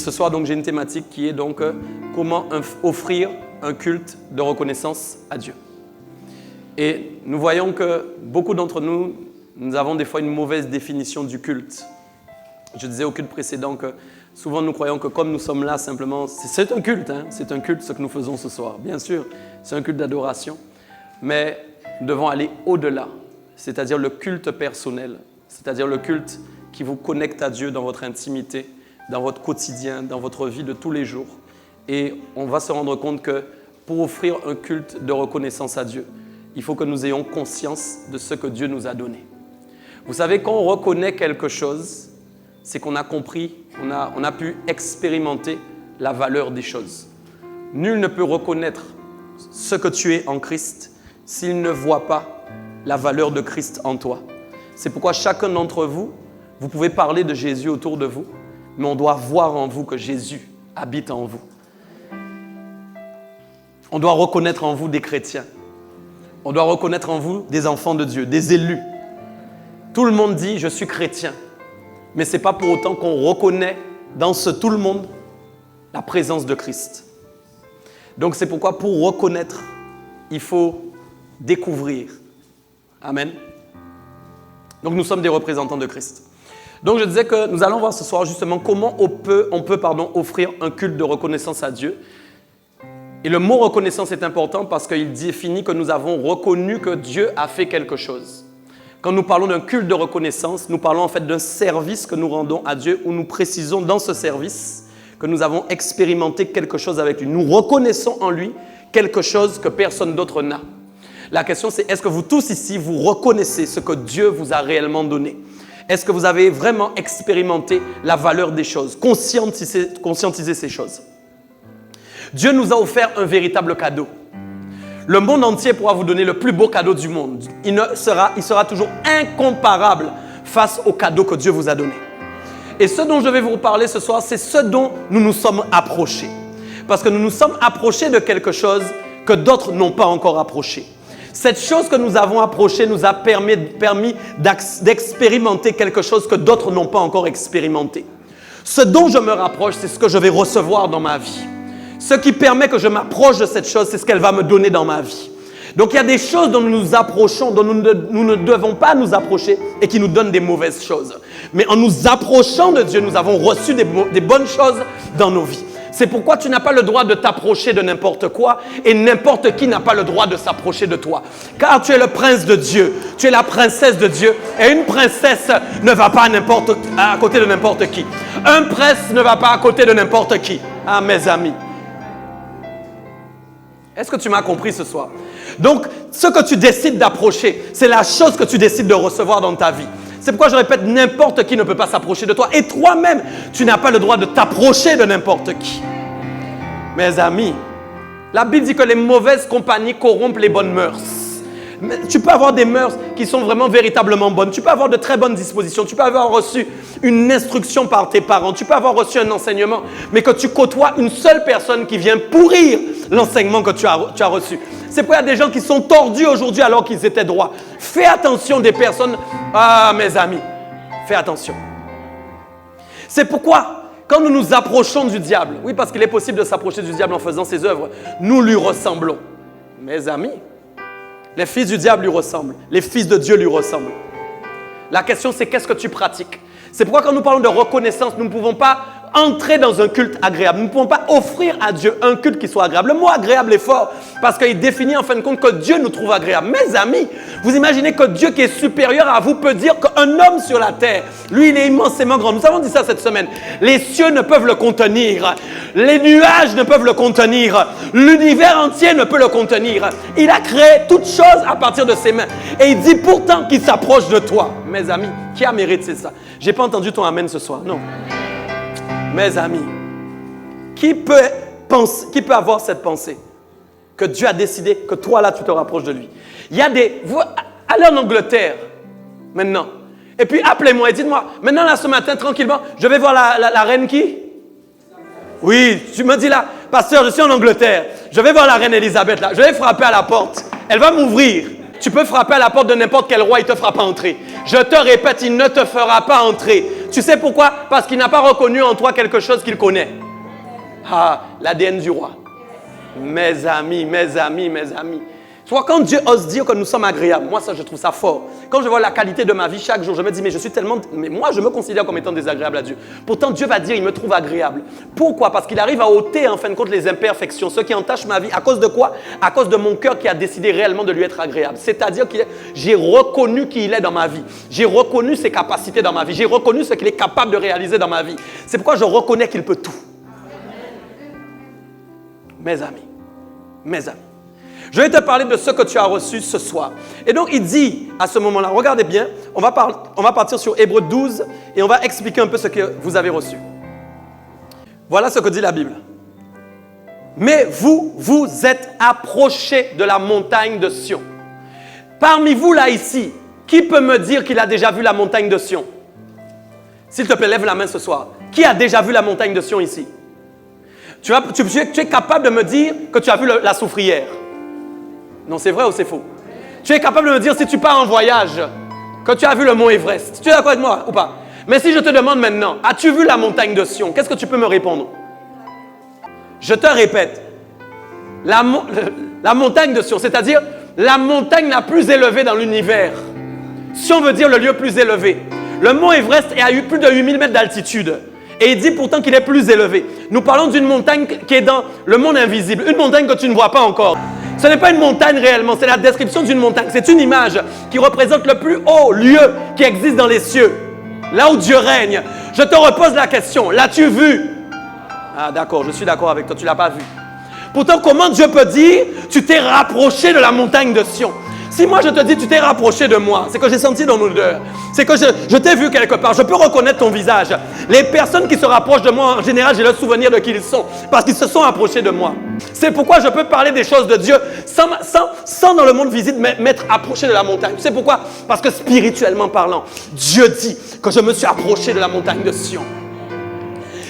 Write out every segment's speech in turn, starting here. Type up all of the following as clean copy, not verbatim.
ce soir, donc, j'ai une thématique qui est donc comment offrir un culte de reconnaissance à Dieu. Et nous voyons que beaucoup d'entre nous, nous avons des fois une mauvaise définition du culte. Je disais au culte précédent que souvent nous croyons que comme nous sommes là simplement, c'est un culte, hein? C'est un culte ce que nous faisons ce soir. Bien sûr, c'est un culte d'adoration, mais nous devons aller au-delà, c'est-à-dire le culte personnel, c'est-à-dire le culte qui vous connecte à Dieu dans votre intimité, dans votre quotidien, dans votre vie de tous les jours. Et on va se rendre compte que pour offrir un culte de reconnaissance à Dieu, il faut que nous ayons conscience de ce que Dieu nous a donné. Vous savez, quand on reconnaît quelque chose, c'est qu'on a compris, on a pu expérimenter la valeur des choses. Nul ne peut reconnaître ce que tu es en Christ s'il ne voit pas la valeur de Christ en toi. C'est pourquoi chacun d'entre vous, vous pouvez parler de Jésus autour de vous, mais on doit voir en vous que Jésus habite en vous. On doit reconnaître en vous des chrétiens. On doit reconnaître en vous des enfants de Dieu, des élus. Tout le monde dit « je suis chrétien ». Mais ce n'est pas pour autant qu'on reconnaît dans ce tout le monde la présence de Christ. Donc c'est pourquoi pour reconnaître, il faut découvrir. Amen. Donc nous sommes des représentants de Christ. Donc je disais que nous allons voir ce soir justement comment on peut offrir un culte de reconnaissance à Dieu. Et le mot reconnaissance est important parce qu'il définit que nous avons reconnu que Dieu a fait quelque chose. Quand nous parlons d'un culte de reconnaissance, nous parlons en fait d'un service que nous rendons à Dieu où nous précisons dans ce service que nous avons expérimenté quelque chose avec lui. Nous reconnaissons en lui quelque chose que personne d'autre n'a. La question c'est, est-ce que vous tous ici, vous reconnaissez ce que Dieu vous a réellement donné? Est-ce que vous avez vraiment expérimenté la valeur des choses, conscientiser ces choses? Dieu nous a offert un véritable cadeau. Le monde entier pourra vous donner le plus beau cadeau du monde. Il sera toujours incomparable face au cadeau que Dieu vous a donné. Et ce dont je vais vous parler ce soir, c'est ce dont nous nous sommes approchés. Parce que nous nous sommes approchés de quelque chose que d'autres n'ont pas encore approché. Cette chose que nous avons approchée nous a permis d'expérimenter quelque chose que d'autres n'ont pas encore expérimenté. Ce dont je me rapproche, c'est ce que je vais recevoir dans ma vie. Ce qui permet que je m'approche de cette chose, c'est ce qu'elle va me donner dans ma vie. Donc il y a des choses dont nous nous approchons, dont nous ne devons pas nous approcher et qui nous donnent des mauvaises choses. Mais en nous approchant de Dieu, nous avons reçu des bonnes choses dans nos vies. C'est pourquoi tu n'as pas le droit de t'approcher de n'importe quoi et n'importe qui n'a pas le droit de s'approcher de toi. Car tu es le prince de Dieu, tu es la princesse de Dieu et une princesse ne va pas à côté de n'importe qui. Un prince ne va pas à côté de n'importe qui. Ah mes amis. Est-ce que tu m'as compris ce soir? Donc, ce que tu décides d'approcher, c'est la chose que tu décides de recevoir dans ta vie. C'est pourquoi je répète, n'importe qui ne peut pas s'approcher de toi. Et toi-même, tu n'as pas le droit de t'approcher de n'importe qui. Mes amis, la Bible dit que les mauvaises compagnies corrompent les bonnes mœurs. Tu peux avoir des mœurs qui sont vraiment véritablement bonnes. Tu peux avoir de très bonnes dispositions. Tu peux avoir reçu une instruction par tes parents. Tu peux avoir reçu un enseignement. Mais que tu côtoies une seule personne qui vient pourrir l'enseignement que tu as reçu. C'est pourquoi il y a des gens qui sont tordus aujourd'hui alors qu'ils étaient droits. Fais attention des personnes. Ah, mes amis, fais attention. C'est pourquoi, quand nous nous approchons du diable, oui, parce qu'il est possible de s'approcher du diable en faisant ses œuvres, nous lui ressemblons. Mes amis, les fils du diable lui ressemblent. Les fils de Dieu lui ressemblent. La question, c'est qu'est-ce que tu pratiques? C'est pourquoi quand nous parlons de reconnaissance, nous ne pouvons pas entrer dans un culte agréable. Nous ne pouvons pas offrir à Dieu un culte qui soit agréable. Le mot agréable est fort parce qu'il définit en fin de compte que Dieu nous trouve agréable. Mes amis, vous imaginez que Dieu qui est supérieur à vous peut dire qu'un homme sur la terre, lui, il est immensément grand. Nous avons dit ça cette semaine. Les cieux ne peuvent le contenir. Les nuages ne peuvent le contenir. L'univers entier ne peut le contenir. Il a créé toutes choses à partir de ses mains. Et il dit pourtant qu'il s'approche de toi. Mes amis, qui a mérité ça? Je n'ai pas entendu ton amen ce soir, non. Mes amis, qui peut avoir cette pensée que Dieu a décidé que toi là tu te rapproches de lui? Il y a allez en Angleterre maintenant et puis appelez-moi et dites-moi maintenant là ce matin tranquillement je vais voir la reine qui? Oui, tu me dis là, pasteur, je suis en Angleterre, je vais voir la reine Elisabeth là, je vais frapper à la porte, elle va m'ouvrir. Tu peux frapper à la porte de n'importe quel roi, il ne te fera pas entrer. Je te répète, il ne te fera pas entrer. Tu sais pourquoi? Parce qu'il n'a pas reconnu en toi quelque chose qu'il connaît. Ah, l'ADN du roi. Mes amis, mes amis, mes amis. Soit quand Dieu ose dire que nous sommes agréables, moi ça je trouve ça fort. Quand je vois la qualité de ma vie chaque jour, je me dis mais je suis tellement... Mais moi je me considère comme étant désagréable à Dieu. Pourtant Dieu va dire il me trouve agréable. Pourquoi? Parce qu'il arrive à ôter en fin de compte les imperfections, ce qui entachent ma vie. À cause de quoi? À cause de mon cœur qui a décidé réellement de lui être agréable. C'est-à-dire que j'ai reconnu qui il est dans ma vie. J'ai reconnu ses capacités dans ma vie. J'ai reconnu ce qu'il est capable de réaliser dans ma vie. C'est pourquoi je reconnais qu'il peut tout. Mes amis, mes amis. Je vais te parler de ce que tu as reçu ce soir. Et donc, il dit à ce moment-là, regardez bien, on va partir sur Hébreux 12 et on va expliquer un peu ce que vous avez reçu. Voilà ce que dit la Bible. Mais vous, vous êtes approchés de la montagne de Sion. Parmi vous là ici, qui peut me dire qu'il a déjà vu la montagne de Sion? S'il te plaît, lève la main ce soir. Qui a déjà vu la montagne de Sion ici? Tu es capable de me dire que tu as vu la soufrière? Non, c'est vrai ou c'est faux? Tu es capable de me dire si tu pars en voyage, que tu as vu le mont Everest. Tu es d'accord avec moi ou pas? Mais si je te demande maintenant, as-tu vu la montagne de Sion? Qu'est-ce que tu peux me répondre? Je te répète, la montagne de Sion, c'est-à-dire la montagne la plus élevée dans l'univers. Sion veut dire le lieu plus élevé. Le mont Everest a eu plus de 8000 mètres d'altitude. Et il dit pourtant qu'il est plus élevé. Nous parlons d'une montagne qui est dans le monde invisible. Une montagne que tu ne vois pas encore. Ce n'est pas une montagne réellement, c'est la description d'une montagne. C'est une image qui représente le plus haut lieu qui existe dans les cieux. Là où Dieu règne. Je te repose la question, l'as-tu vu? Ah d'accord, je suis d'accord avec toi, tu ne l'as pas vu. Pourtant, comment Dieu peut dire, tu t'es rapproché de la montagne de Sion? Si moi je te dis, tu t'es rapproché de moi, c'est que j'ai senti dans l'odeur. C'est que je t'ai vu quelque part. Je peux reconnaître ton visage. Les personnes qui se rapprochent de moi, en général, j'ai le souvenir de qui ils sont. Parce qu'ils se sont approchés de moi. C'est pourquoi je peux parler des choses de Dieu sans dans le monde visible m'être approché de la montagne. Tu sais pourquoi? Parce que spirituellement parlant, Dieu dit que je me suis approché de la montagne de Sion.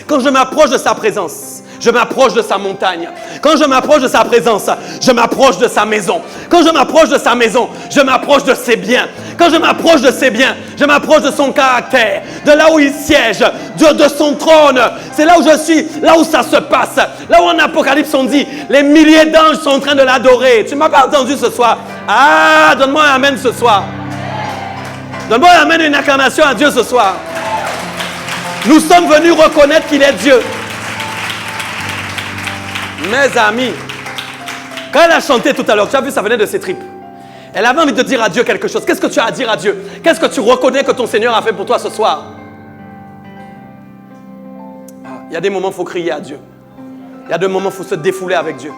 Quand je m'approche de sa présence, je m'approche de sa montagne. Quand je m'approche de sa présence, je m'approche de sa maison. Quand je m'approche de sa maison, je m'approche de ses biens. Quand je m'approche de ses biens, je m'approche de son caractère, de là où il siège, de son trône. C'est là où je suis, là où ça se passe. Là où en Apocalypse on dit, les milliers d'anges sont en train de l'adorer. Tu ne m'as pas entendu ce soir? Ah, donne-moi un amen ce soir. Donne-moi un amen, une acclamation à Dieu ce soir. Nous sommes venus reconnaître qu'il est Dieu. Mes amis, quand elle a chanté tout à l'heure, tu as vu, ça venait de ses tripes. Elle avait envie de dire à Dieu quelque chose. Qu'est-ce que tu as à dire à Dieu? Qu'est-ce que tu reconnais que ton Seigneur a fait pour toi ce soir? Il y a des moments où il faut crier à Dieu. Il y a des moments où il faut se défouler avec Dieu.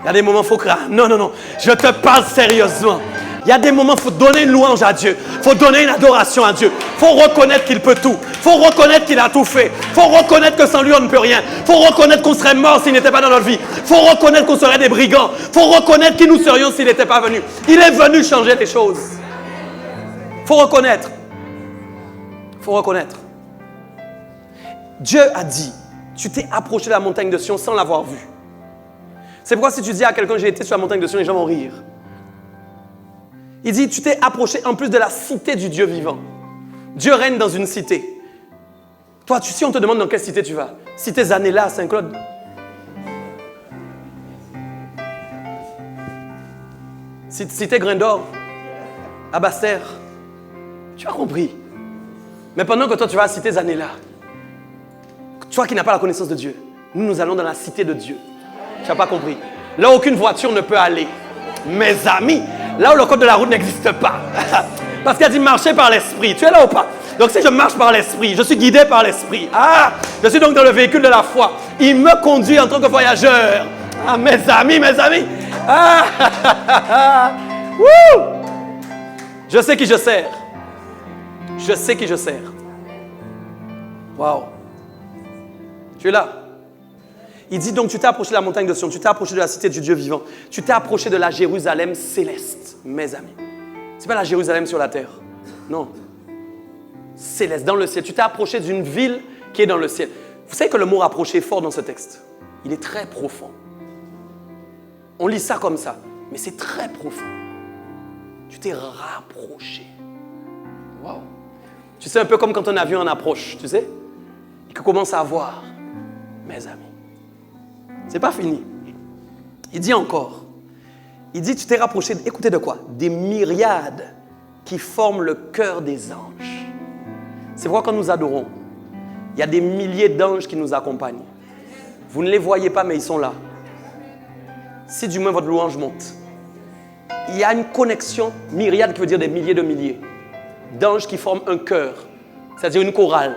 Il y a des moments où il faut crier. Non, non, non, je te parle sérieusement. Il y a des moments où il faut donner une louange à Dieu. Il faut donner une adoration à Dieu. Il faut reconnaître qu'il peut tout. Il faut reconnaître qu'il a tout fait. Il faut reconnaître que sans lui, on ne peut rien. Il faut reconnaître qu'on serait mort s'il n'était pas dans notre vie. Il faut reconnaître qu'on serait des brigands. Il faut reconnaître qui nous serions s'il n'était pas venu. Il est venu changer les choses. Il faut reconnaître. Il faut reconnaître. Dieu a dit, tu t'es approché de la montagne de Sion sans l'avoir vue. C'est pourquoi si tu dis à quelqu'un, j'ai été sur la montagne de Sion, les gens vont rire. Il dit, tu t'es approché en plus de la cité du Dieu vivant. Dieu règne dans une cité. Toi, si on te demande dans quelle cité tu vas, cité Zanella à Saint-Claude. Cité Grain d'Or à Basse-Terre. Tu as compris. Mais pendant que toi, tu vas à cité Zanella, toi qui n'as pas la connaissance de Dieu, nous allons dans la cité de Dieu. Tu n'as pas compris. Là, aucune voiture ne peut aller. Mes amis, là où le code de la route n'existe pas. Parce qu'il a dit marcher par l'esprit. Tu es là ou pas? Donc si je marche par l'esprit, je suis guidé par l'esprit. Ah, je suis donc dans le véhicule de la foi. Il me conduit en tant que voyageur. Ah, mes amis, mes amis. Ah, wouh! Je sais qui je sers. Je sais qui je sers. Waouh. Tu es là. Il dit donc, tu t'es approché de la montagne de Sion, tu t'es approché de la cité du Dieu vivant, tu t'es approché de la Jérusalem céleste, mes amis. Ce n'est pas la Jérusalem sur la terre, non. Céleste, dans le ciel. Tu t'es approché d'une ville qui est dans le ciel. Vous savez que le mot rapprocher est fort dans ce texte. Il est très profond. On lit ça comme ça, mais c'est très profond. Tu t'es rapproché. Waouh. Tu sais, un peu comme quand un avion en approche, tu sais, et qu'on commence à voir, mes amis, c'est pas fini. Il dit encore, il dit, tu t'es rapproché, écoutez de quoi? Des myriades qui forment le cœur des anges. C'est pourquoi quand nous adorons, il y a des milliers d'anges qui nous accompagnent. Vous ne les voyez pas, mais ils sont là. Si du moins votre louange monte, il y a une connexion, myriade qui veut dire des milliers de milliers, d'anges qui forment un chœur, c'est-à-dire une chorale.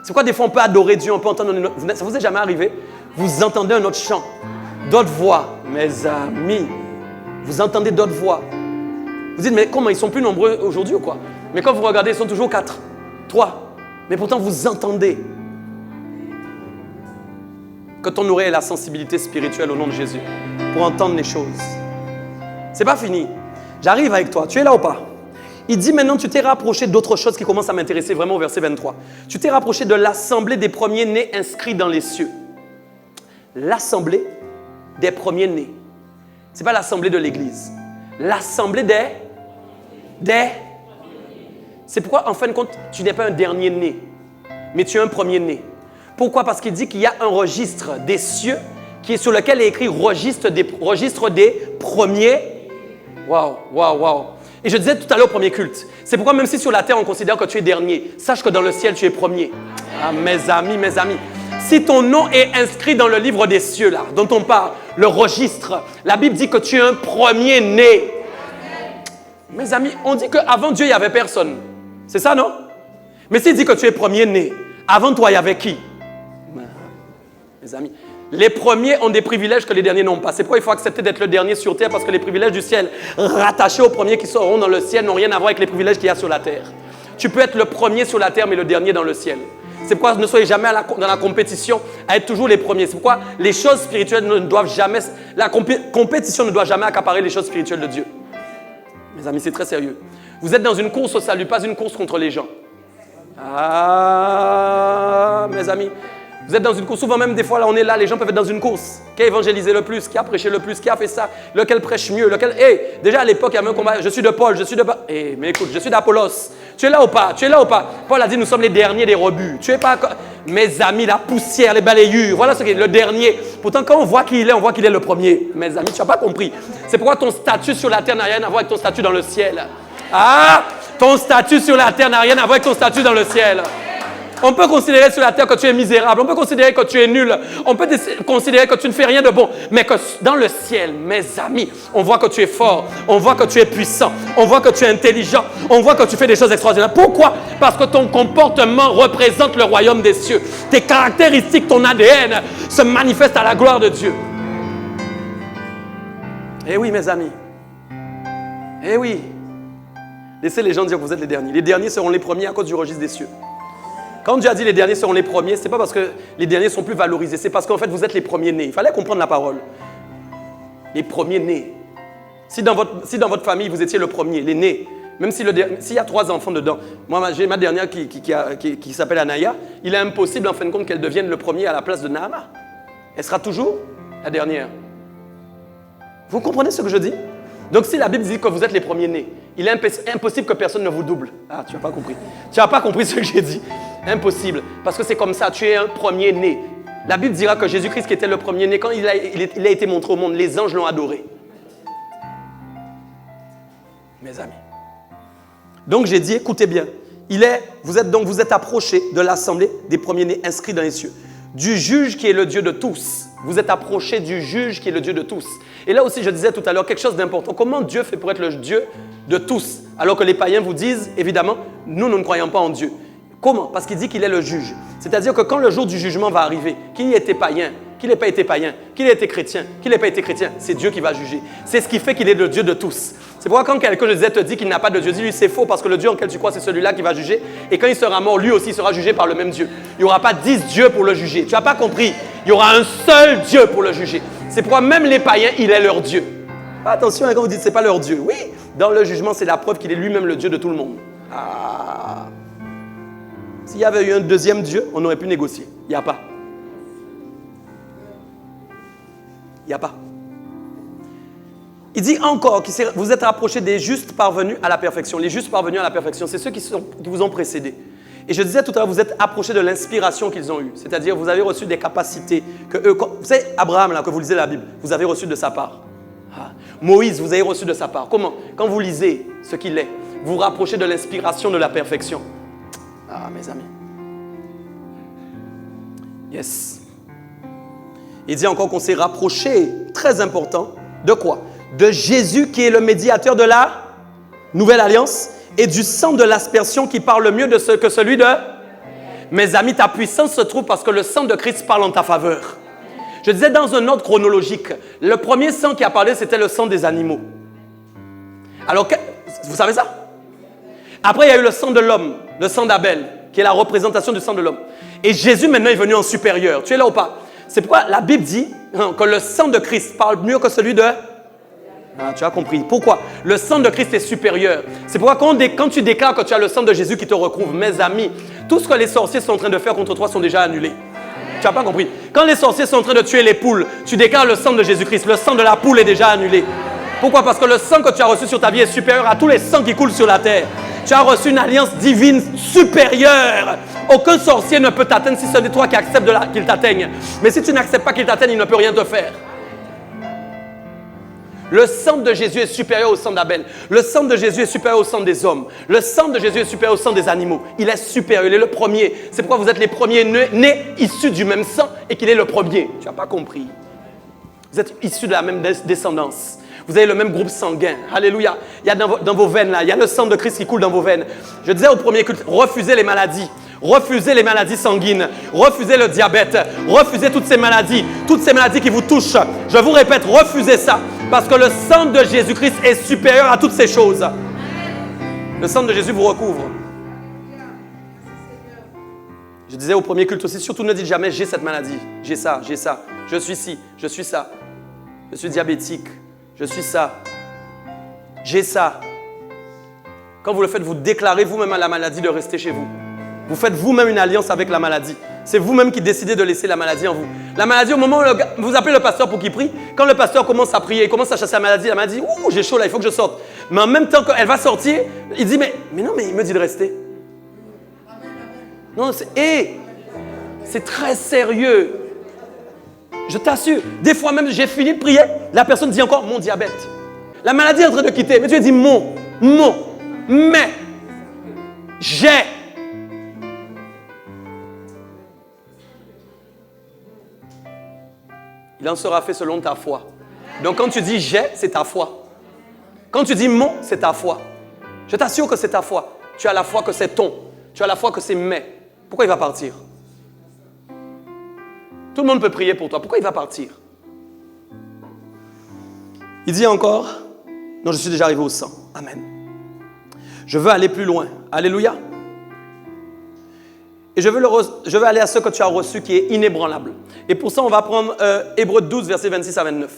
C'est pourquoi des fois on peut adorer Dieu, on peut entendre une autre... Ça vous est jamais arrivé? Vous entendez un autre chant, d'autres voix, mes amis, vous entendez d'autres voix. Vous dites, mais comment, ils sont plus nombreux aujourd'hui ou quoi? Mais quand vous regardez, ils sont toujours 4, 3. Mais pourtant, vous entendez. Que ton oreille ait la sensibilité spirituelle au nom de Jésus pour entendre les choses. C'est pas fini. J'arrive avec toi. Tu es là ou pas? Il dit maintenant, tu t'es rapproché d'autres choses qui commencent à m'intéresser vraiment au verset 23. Tu t'es rapproché de l'assemblée des premiers-nés inscrits dans les cieux. L'assemblée des premiers-nés. Ce n'est pas l'assemblée de l'Église. L'assemblée des... C'est pourquoi, en fin de compte, tu n'es pas un dernier-né, mais tu es un premier-né. Pourquoi? Parce qu'il dit qu'il y a un registre des cieux qui est sur lequel est écrit registre des premiers. Waouh, waouh, waouh. Et je disais tout à l'heure au premier culte, c'est pourquoi même si sur la terre on considère que tu es dernier, sache que dans le ciel tu es premier. Ah, mes amis, si ton nom est inscrit dans le livre des cieux là, dont on parle, le registre, la Bible dit que tu es un premier-né. Mes amis, on dit qu'avant Dieu il n'y avait personne. C'est ça, non? Mais s'il dit que tu es premier-né, avant toi il y avait qui? Mes amis, les premiers ont des privilèges que les derniers n'ont pas. C'est pourquoi il faut accepter d'être le dernier sur terre, parce que les privilèges du ciel rattachés aux premiers qui seront dans le ciel n'ont rien à voir avec les privilèges qu'il y a sur la terre. Tu peux être le premier sur la terre, mais le dernier dans le ciel. C'est pourquoi ne soyez jamais dans la compétition à être toujours les premiers. C'est pourquoi les choses spirituelles ne doivent jamais... La compétition ne doit jamais accaparer les choses spirituelles de Dieu. Mes amis, c'est très sérieux. Vous êtes dans une course au salut, pas une course contre les gens. Ah, mes amis, vous êtes dans une course. Souvent même, des fois, là, on est là, les gens peuvent être dans une course. Qui a évangélisé le plus? Qui a prêché le plus? Qui a fait ça? Lequel prêche mieux? Lequel... déjà à l'époque, il y avait un combat. Je suis de Paul, je suis de... mais écoute, je suis d'Apollos. Tu es là ou pas? Tu es là ou pas? Paul a dit, nous sommes les derniers des rebuts. Tu es pas... Mes amis, la poussière, les balayures, voilà ce qui est le dernier. Pourtant, quand on voit qui il est, on voit qu'il est le premier. Mes amis, tu n'as pas compris. C'est pourquoi ton statut sur la terre n'a rien à voir avec ton statut dans le ciel. Ah! Ton statut sur la terre n'a rien à voir avec ton statut dans le ciel. On peut considérer sur la terre que tu es misérable. On peut considérer que tu es nul. On peut considérer que tu ne fais rien de bon. Mais que dans le ciel, mes amis, on voit que tu es fort. On voit que tu es puissant. On voit que tu es intelligent. On voit que tu fais des choses extraordinaires. Pourquoi? Parce que ton comportement représente le royaume des cieux. Tes caractéristiques, ton ADN se manifestent à la gloire de Dieu. Eh oui, mes amis. Eh oui. Laissez les gens dire que vous êtes les derniers. Les derniers seront les premiers à cause du registre des cieux. Quand Dieu a dit les derniers seront les premiers, ce n'est pas parce que les derniers sont plus valorisés, c'est parce qu'en fait vous êtes les premiers-nés. Il fallait comprendre la parole. Les premiers-nés. Si dans votre famille vous étiez le premier, l'aîné, même s'il y a 3 enfants dedans, moi j'ai ma dernière qui s'appelle Anaya, il est impossible en fin de compte qu'elle devienne le premier à la place de Nahama. Elle sera toujours la dernière. Vous comprenez ce que je dis? Donc si la Bible dit que vous êtes les premiers-nés, il est impossible que personne ne vous double. Ah, tu n'as pas compris. Tu n'as pas compris ce que j'ai dit. Impossible. Parce que c'est comme ça, tu es un premier-né. La Bible dira que Jésus-Christ qui était le premier-né, quand il a été montré au monde, les anges l'ont adoré. Mes amis. Donc j'ai dit, écoutez bien, vous êtes approchés de l'assemblée des premiers-nés inscrits dans les cieux. Du juge qui est le Dieu de tous. Vous êtes approchés du juge qui est le Dieu de tous. Et là aussi, je disais tout à l'heure quelque chose d'important. Comment Dieu fait pour être le Dieu de tous? Alors que les païens vous disent, évidemment, nous ne croyons pas en Dieu. Comment? Parce qu'il dit qu'il est le juge. C'est-à-dire que quand le jour du jugement va arriver, qui était païen, qui n'a pas été païen, qui a été chrétien, qui n'a pas été chrétien, c'est Dieu qui va juger. C'est ce qui fait qu'il est le Dieu de tous. C'est pourquoi quand quelqu'un te dit qu'il n'a pas de Dieu, dis-lui c'est faux parce que le Dieu en lequel tu crois, c'est celui-là qui va juger. Et quand il sera mort, lui aussi sera jugé par le même Dieu. Il n'y aura pas 10 dieux pour le juger. Tu n'as pas compris. Il y aura un seul Dieu pour le juger. C'est pourquoi même les païens, il est leur Dieu. Attention quand vous dites c'est pas leur Dieu. Oui, dans le jugement, c'est la preuve qu'il est lui-même le Dieu de tout le monde. Ah. S'il y avait eu un deuxième Dieu, on aurait pu négocier. Il n'y a pas. Il n'y a pas. Il dit encore que vous êtes rapprochés des justes parvenus à la perfection. Les justes parvenus à la perfection, c'est ceux qui vous ont précédés. Et je disais tout à l'heure, vous êtes approchés de l'inspiration qu'ils ont eue. C'est-à-dire, vous avez reçu des capacités que eux... Vous savez, Abraham, là, que vous lisez la Bible, vous avez reçu de sa part. Ah. Moïse, vous avez reçu de sa part. Comment? Quand vous lisez ce qu'il est, vous vous rapprochez de l'inspiration de la perfection. Ah, mes amis. Yes. Il dit encore qu'on s'est rapproché, très important, de quoi? De Jésus qui est le médiateur de la nouvelle alliance et du sang de l'aspersion qui parle mieux que celui de... Mes amis, ta puissance se trouve parce que le sang de Christ parle en ta faveur. Je disais dans un ordre chronologique, le premier sang qui a parlé, c'était le sang des animaux. Alors, vous savez ça? Après, il y a eu le sang de l'homme, le sang d'Abel, qui est la représentation du sang de l'homme. Et Jésus, maintenant, est venu en supérieur. Tu es là ou pas? C'est pourquoi la Bible dit que le sang de Christ parle mieux que celui de... Ah, tu as compris. Pourquoi? Le sang de Christ est supérieur. C'est pourquoi quand tu déclares que tu as le sang de Jésus qui te recouvre, mes amis, tout ce que les sorciers sont en train de faire contre toi sont déjà annulés. Tu n'as pas compris. Quand les sorciers sont en train de tuer les poules, tu déclares le sang de Jésus-Christ. Le sang de la poule est déjà annulé. Pourquoi? Parce que le sang que tu as reçu sur ta vie est supérieur à tous les sangs qui coulent sur la terre. Tu as reçu une alliance divine supérieure. Aucun sorcier ne peut t'atteindre si ce n'est toi qui acceptes qu'il t'atteigne. Mais si tu n'acceptes pas qu'il t'atteigne, il ne peut rien te faire. Le sang de Jésus est supérieur au sang d'Abel. Le sang de Jésus est supérieur au sang des hommes. Le sang de Jésus est supérieur au sang des animaux. Il est supérieur, il est le premier. C'est pourquoi vous êtes les premiers nés issus du même sang et qu'il est le premier. Tu n'as pas compris. Vous êtes issus de la même descendance. Vous avez le même groupe sanguin. Alléluia. Il y a dans vos veines là, il y a le sang de Christ qui coule dans vos veines. Je disais au premier culte, refusez les maladies. Refusez les maladies sanguines, refusez le diabète, refusez toutes ces maladies qui vous touchent. Je vous répète, refusez ça, parce que le sang de Jésus-Christ est supérieur à toutes ces choses. Le sang de Jésus vous recouvre. Je disais au premier culte aussi, surtout ne dites jamais j'ai cette maladie, j'ai ça, je suis ci, je suis ça, je suis diabétique, je suis ça, j'ai ça. Quand vous le faites, vous déclarez vous-même à la maladie de rester chez vous. Vous faites vous-même une alliance avec la maladie. C'est vous-même qui décidez de laisser la maladie en vous. La maladie, au moment où vous appelez le pasteur pour qu'il prie, quand le pasteur commence à prier, il commence à chasser la maladie « Ouh, j'ai chaud là, il faut que je sorte ». Mais en même temps qu'elle va sortir, il dit « Mais non, mais il me dit de rester ». Non, c'est très sérieux. Je t'assure. Des fois même, j'ai fini de prier, la personne dit encore « Mon diabète ». La maladie est en train de quitter, mais tu lui dis « mais, j'ai ». Il en sera fait selon ta foi. Donc quand tu dis « j'ai », c'est ta foi. Quand tu dis « mon », c'est ta foi. Je t'assure que c'est ta foi. Tu as la foi que c'est ton. Tu as la foi que c'est « mais ». Pourquoi il va partir? Tout le monde peut prier pour toi. Pourquoi il va partir? Il dit encore « Non, je suis déjà arrivé au sang. Amen. Je veux aller plus loin. Alléluia. Et je veux aller à ce que tu as reçu qui est inébranlable. Et pour ça, on va prendre Hébreux 12, versets 26 à 29.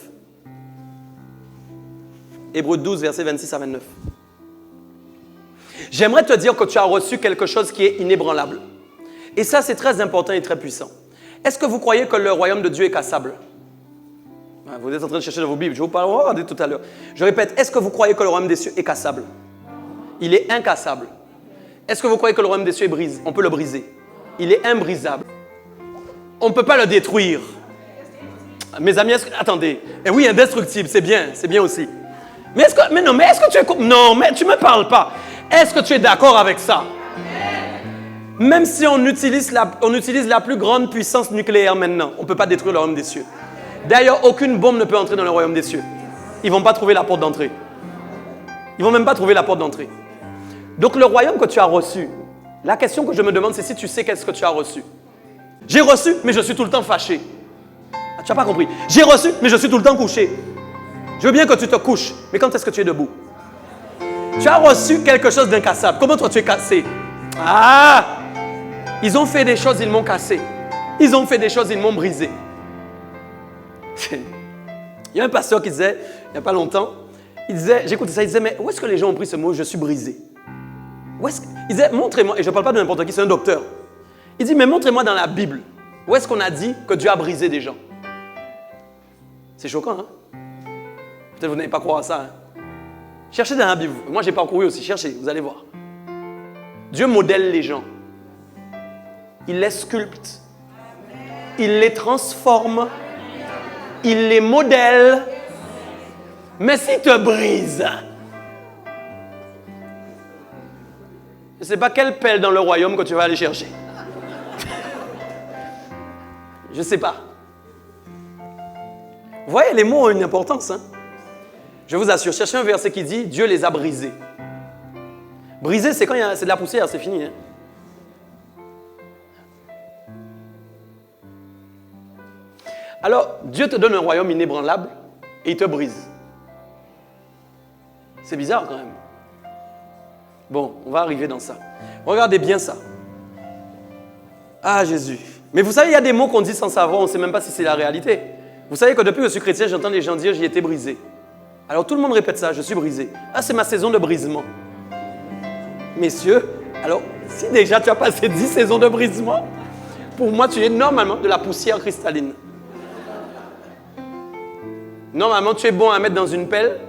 Hébreux 12, versets 26 à 29. J'aimerais te dire que tu as reçu quelque chose qui est inébranlable. Et ça, c'est très important et très puissant. Est-ce que vous croyez que le royaume de Dieu est cassable? Vous êtes en train de chercher dans vos Bibles. Je vous parle, on va regarder tout à l'heure. Je répète, est-ce que vous croyez que le royaume des cieux est cassable? Il est incassable. Est-ce que vous croyez que le royaume des cieux est brisé? On peut le briser. Il est imbrisable. On ne peut pas le détruire. Mes amis, attendez. Et oui, indestructible, c'est bien aussi. Mais est-ce que tu es... Non, mais tu ne me parles pas. Est-ce que tu es d'accord avec ça? Même si on utilise la plus grande puissance nucléaire maintenant, on ne peut pas détruire le royaume des cieux. D'ailleurs, aucune bombe ne peut entrer dans le royaume des cieux. Ils ne vont pas trouver la porte d'entrée. Ils ne vont même pas trouver la porte d'entrée. Donc le royaume que tu as reçu, la question que je me demande, c'est si tu sais qu'est-ce que tu as reçu. J'ai reçu, mais je suis tout le temps fâché. Ah, tu n'as pas compris. J'ai reçu, mais je suis tout le temps couché. Je veux bien que tu te couches, mais quand est-ce que tu es debout? Tu as reçu quelque chose d'incassable. Comment toi tu es cassé? Ah! Ils ont fait des choses, ils m'ont cassé. Ils ont fait des choses, ils m'ont brisé. Il y a un pasteur qui disait, il n'y a pas longtemps, j'écoutais ça, il disait, mais où est-ce que les gens ont pris ce mot « je suis brisé » ? Il disait, montrez-moi, et je ne parle pas de n'importe qui, c'est un docteur. Il dit, mais montrez-moi dans la Bible, où est-ce qu'on a dit que Dieu a brisé des gens? C'est choquant, hein? Peut-être que vous n'allez pas croire à ça. Hein. Cherchez dans la Bible. Moi, j'ai parcouru aussi. Cherchez, vous allez voir. Dieu modèle les gens. Il les sculpte. Il les transforme. Il les modèle. Mais s'il te brise, je ne sais pas quelle pelle dans le royaume que tu vas aller chercher. Je ne sais pas. Vous voyez, les mots ont une importance. Hein? Je vous assure, cherchez un verset qui dit « Dieu les a brisés ». Briser, c'est quand c'est de la poussière, c'est fini. Hein? Alors, Dieu te donne un royaume inébranlable et il te brise. C'est bizarre quand même. Bon, on va arriver dans ça. Regardez bien ça. Ah, Jésus. Mais vous savez, il y a des mots qu'on dit sans savoir, on ne sait même pas si c'est la réalité. Vous savez que depuis que je suis chrétien, j'entends les gens dire « j'ai été brisé ». Alors tout le monde répète ça, « je suis brisé ». Ah, c'est ma saison de brisement. Messieurs, alors si déjà tu as passé 10 saisons de brisement, pour moi tu es normalement de la poussière cristalline. Normalement tu es bon à mettre dans une pelle.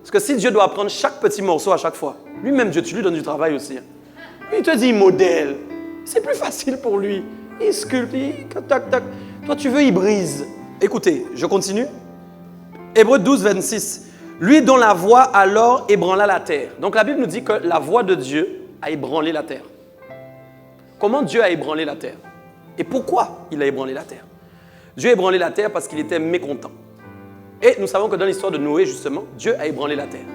Parce que si Dieu doit prendre chaque petit morceau à chaque fois, lui-même Dieu, tu lui donnes du travail aussi. Hein. Il te dit modèle. C'est plus facile pour lui. Il sculpte, tac, tac. Toi tu veux, il brise. Écoutez, je continue. Hébreux 12, 26. Lui dont la voix alors ébranla la terre. Donc la Bible nous dit que la voix de Dieu a ébranlé la terre. Comment Dieu a ébranlé la terre? Et pourquoi il a ébranlé la terre? Dieu a ébranlé la terre parce qu'il était mécontent. Et nous savons que dans l'histoire de Noé, justement, Dieu a ébranlé la terre.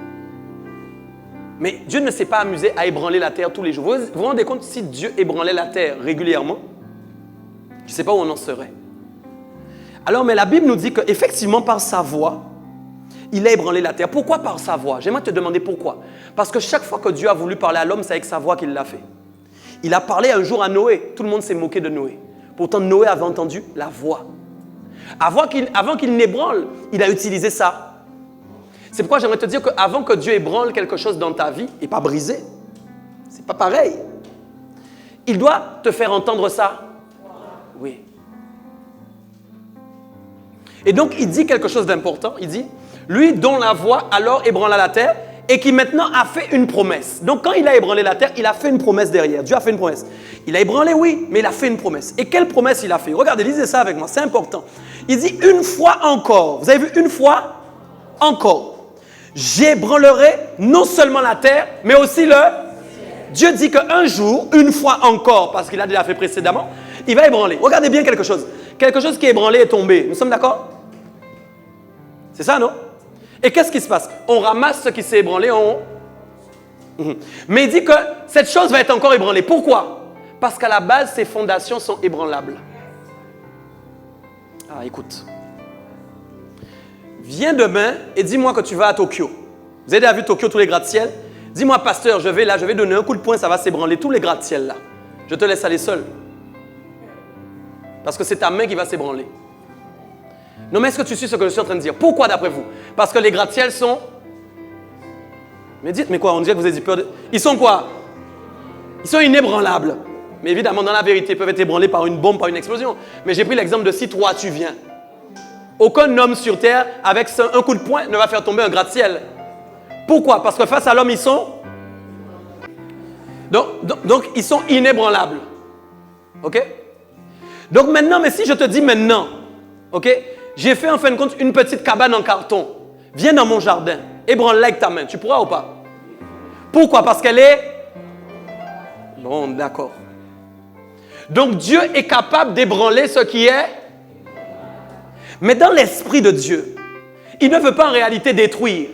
Mais Dieu ne s'est pas amusé à ébranler la terre tous les jours. Vous vous rendez compte, si Dieu ébranlait la terre régulièrement, je ne sais pas où on en serait. Alors, mais la Bible nous dit qu'effectivement, par sa voix, il a ébranlé la terre. Pourquoi par sa voix? J'aimerais te demander pourquoi. Parce que chaque fois que Dieu a voulu parler à l'homme, c'est avec sa voix qu'il l'a fait. Il a parlé un jour à Noé. Tout le monde s'est moqué de Noé. Pourtant, Noé avait entendu la voix. Avant qu'il n'ébranle, il a utilisé ça. C'est pourquoi j'aimerais te dire qu'avant que Dieu ébranle quelque chose dans ta vie, et pas briser, c'est pas pareil. Il doit te faire entendre ça. Oui. Et donc, il dit quelque chose d'important. Il dit, lui dont la voix alors ébranla la terre et qui maintenant a fait une promesse. Donc, quand il a ébranlé la terre, il a fait une promesse derrière. Dieu a fait une promesse. Il a ébranlé, oui, mais il a fait une promesse. Et quelle promesse il a fait? Regardez, lisez ça avec moi, c'est important. Il dit une fois encore. Vous avez vu, une fois encore. J'ébranlerai non seulement la terre, mais aussi le... Dieu dit qu'un jour, une fois encore, parce qu'il a déjà fait précédemment, il va ébranler. Regardez bien quelque chose. Quelque chose qui est ébranlé est tombé. Nous sommes d'accord? C'est ça, non? Et qu'est-ce qui se passe? On ramasse ce qui s'est ébranlé, Mais il dit que cette chose va être encore ébranlée. Pourquoi? Parce qu'à la base, ses fondations sont ébranlables. Ah, écoute. Viens demain et dis-moi que tu vas à Tokyo. Vous avez déjà vu Tokyo, tous les gratte-ciel? Dis-moi, pasteur, je vais donner un coup de poing, ça va s'ébranler, tous les gratte-ciel là. Je te laisse aller seul. Parce que c'est ta main qui va s'ébranler. Non, mais est-ce que tu suis ce que je suis en train de dire? Pourquoi d'après vous? Parce que les gratte-ciel sont... Mais dites, mais quoi? On dirait que vous avez dit peur de... Ils sont quoi? Ils sont inébranlables. Mais évidemment, dans la vérité, ils peuvent être ébranlés par une bombe, par une explosion. Mais j'ai pris l'exemple de si toi, tu viens. Aucun homme sur terre, avec un coup de poing, ne va faire tomber un gratte-ciel. Pourquoi? Parce que face à l'homme, ils sont... Donc, ils sont inébranlables. OK? Donc maintenant, mais si je te dis maintenant, OK? J'ai fait en fin de compte une petite cabane en carton. Viens dans mon jardin, ébranle-la avec ta main. Tu pourras ou pas? Pourquoi? Parce qu'elle est... Bon, d'accord. Donc Dieu est capable d'ébranler ce qui est... Mais dans l'esprit de Dieu, il ne veut pas en réalité détruire.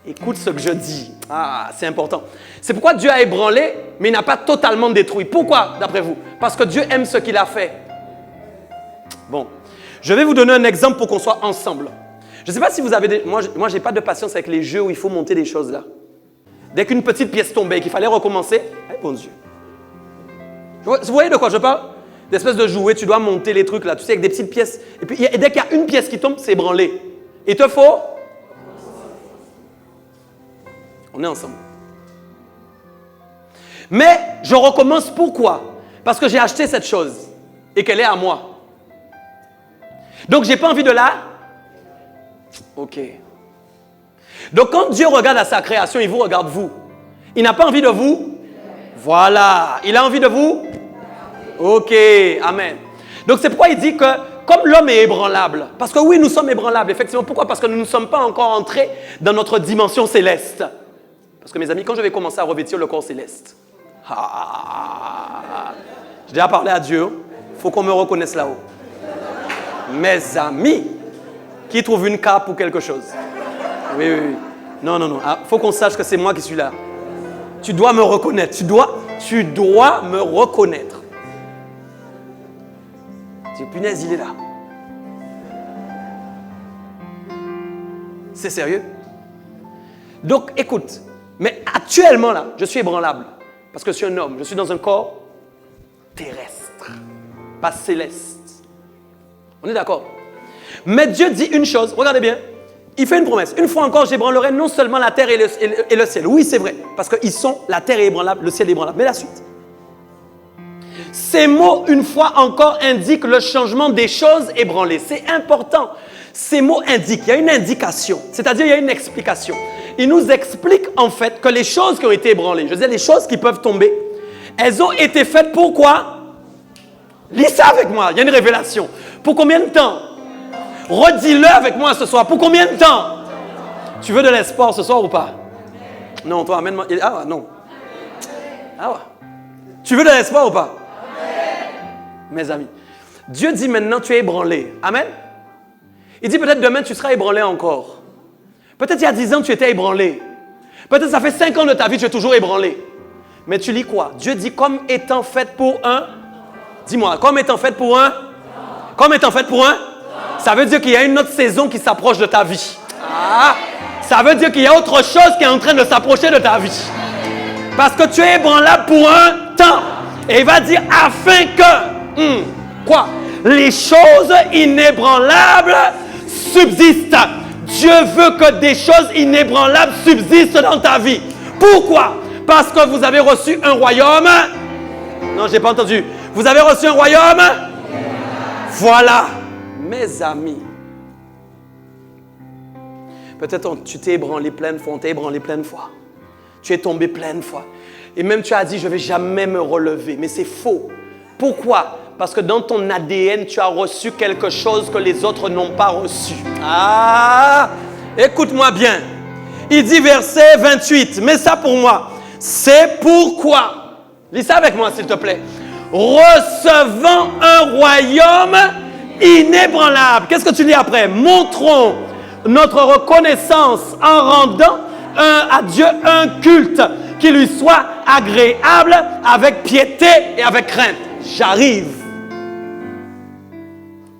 Écoute ce que je dis. Ah, c'est important. C'est pourquoi Dieu a ébranlé, mais il n'a pas totalement détruit. Pourquoi, d'après vous? Parce que Dieu aime ce qu'il a fait. Bon, je vais vous donner un exemple pour qu'on soit ensemble. Je ne sais pas si vous avez... Moi, je n'ai pas de patience avec les jeux où il faut monter des choses là. Dès qu'une petite pièce tombait et qu'il fallait recommencer, eh, bon Dieu. Vous voyez de quoi je parle? D'espèces de jouets, tu dois monter les trucs là, tu sais, avec des petites pièces. Et puis, dès qu'il y a une pièce qui tombe, c'est ébranlé. Il te faut... On est ensemble. Mais je recommence pourquoi? Parce que j'ai acheté cette chose et qu'elle est à moi. Donc, je n'ai pas envie de la... OK. Donc quand Dieu regarde à sa création, il vous regarde vous. Il n'a pas envie de vous? Voilà. Il a envie de vous? Ok, amen. Donc c'est pourquoi il dit que comme l'homme est ébranlable, parce que oui, nous sommes ébranlables, effectivement. Pourquoi? Parce que nous ne sommes pas encore entrés dans notre dimension céleste. Parce que mes amis, quand je vais commencer à revêtir le corps céleste, j'ai déjà parlé à Dieu, il faut qu'on me reconnaisse là-haut. Mes amis, qui trouvent une cape ou quelque chose? Oui. Non. Il faut qu'on sache que c'est moi qui suis là. Tu dois me reconnaître. Tu dois me reconnaître. Tu dis, punaise, il est là. C'est sérieux? Donc, écoute. Mais actuellement, là, je suis ébranlable. Parce que je suis un homme. Je suis dans un corps terrestre. Pas céleste. On est d'accord? Mais Dieu dit une chose. Regardez bien. Il fait une promesse. Une fois encore, j'ébranlerai non seulement la terre et le ciel. Oui, c'est vrai. Parce que la terre est ébranlable, le ciel est ébranlable. Mais la suite. Ces mots, une fois encore, indiquent le changement des choses ébranlées. C'est important. Ces mots indiquent, il y a une indication. C'est-à-dire, il y a une explication. Il nous explique en fait que les choses qui ont été ébranlées, je veux dire les choses qui peuvent tomber, elles ont été faites pour quoi? Lis ça avec moi, il y a une révélation. Pour combien de temps? Redis-le avec moi ce soir. Pour combien de temps? Tu veux de l'espoir ce soir ou pas? Non, toi, amène-moi. Ah non. Ah ouais. Tu veux de l'espoir ou pas? Mes amis, Dieu dit maintenant tu es ébranlé. Amen. Il dit peut-être demain tu seras ébranlé encore. Peut-être il y a 10 ans tu étais ébranlé. Peut-être ça fait 5 ans de ta vie tu es toujours ébranlé. Mais tu lis quoi? Dieu dit comme étant fait pour un. Dis-moi, comme étant fait pour un. Comme étant fait pour un. Ça veut dire qu'il y a une autre saison qui s'approche de ta vie. Ah, ça veut dire qu'il y a autre chose qui est en train de s'approcher de ta vie. Parce que tu es ébranlable pour un temps. Et il va dire afin que, quoi? Les choses inébranlables subsistent. Dieu veut que des choses inébranlables subsistent dans ta vie. Pourquoi? Parce que vous avez reçu un royaume. Non, je n'ai pas entendu. Vous avez reçu un royaume. Voilà. Mes amis. Peut-être tu t'es ébranlé plein de fois, on t'a ébranlé plein de fois. Tu es tombé plein de fois. Et même tu as dit, je ne vais jamais me relever. Mais c'est faux. Pourquoi? Parce que dans ton ADN, tu as reçu quelque chose que les autres n'ont pas reçu. Ah! Écoute-moi bien. Il dit verset 28. Mets ça pour moi. C'est pourquoi. Lis ça avec moi, s'il te plaît. Recevant un royaume inébranlable. Qu'est-ce que tu lis après? Montrons notre reconnaissance en rendant à Dieu un culte qui lui soit agréable avec piété et avec crainte. J'arrive.